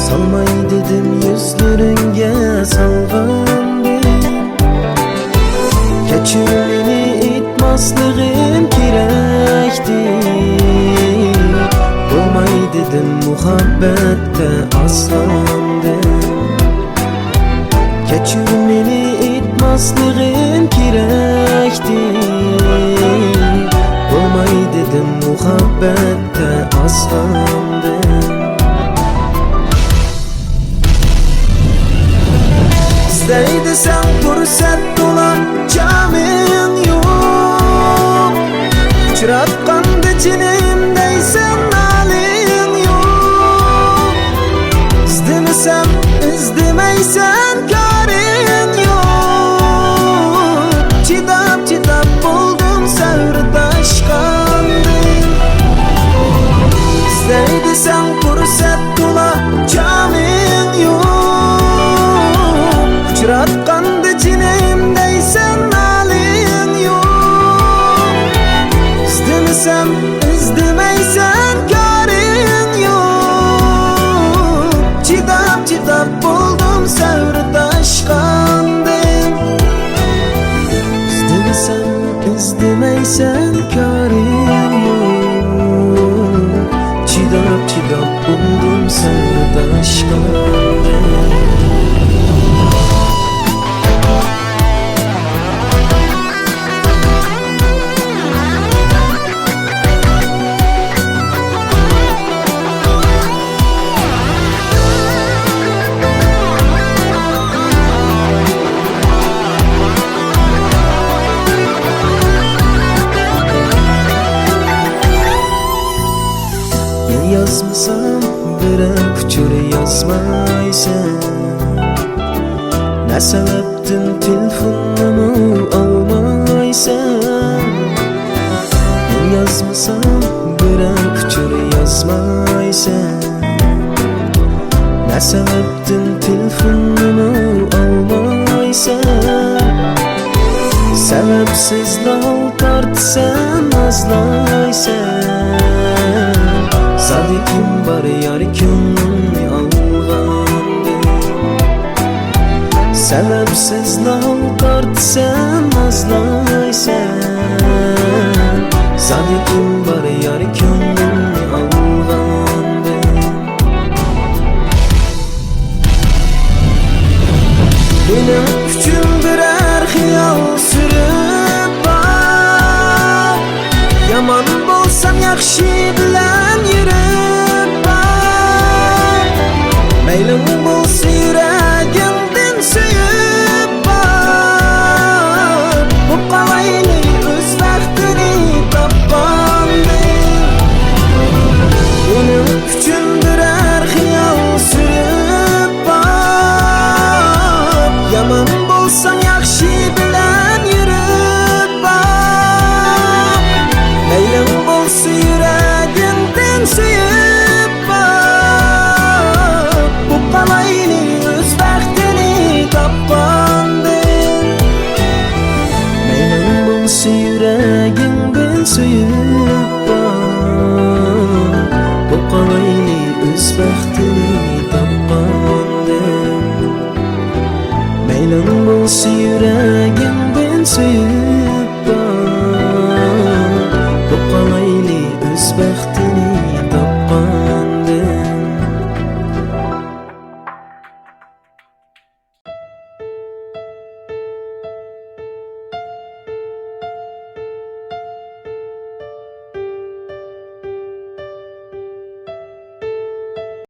Salmay dedim yüzlörüngə salğandım. Keçir meni etmasligim kerekti. Bolmay dedim muhabbette aslandım. Keçir meni etmasligim kerekti. Bolmay dedim muhabbette aslandım. İsteydi sen fırsat dola camin yok. Uçratkandı cinimdeysen halin yok. İstemesem izdemeysen karın yok. Çidap çidap buldum sırdaşkandım. İsteydi sen fırsat dola camin yok. Uçratkandı cinimdeysen halin yok. İstemesem izdemeysen karın yok. Çidap çidap buldum sırdaşkandım. İstemesem izdemeysen karın yok. Çidap çidap buldum sırdaşkandım. Yazmasam birer küçür yazmaysan. Ne sebeptin telefonumu almaysan. Yazmasam birer küçür yazmaysan. Ne sebeptin telefonumu almaysan. Sebepsiz lal tartsan azlaysan. Sadikim var yar könlümni alğandım. Sebepsiz lal tartsan azlaysan. Sadikim var yar könlümni alğandım. Benim üçün birer xiyal sürüp bak. Yaman bolsam yaxshi bilan yurib bak. Meylim bolsa yuragimdan suyib bak. Bu qalayli o'z vaqtini topgandim. Benim üçün birer xiyal sürüp bak. Yaman bolsam yaxshi bilan yurib bak. Meylim bolsa yuragimdan suyib bak. Bu qalayli o'z vaqtini topgandim. Meylim bolsa yuragimdan suyib bak. Bu qalayli o'z vaqtini topgandim. Meylim bolsa yuragimdan suyib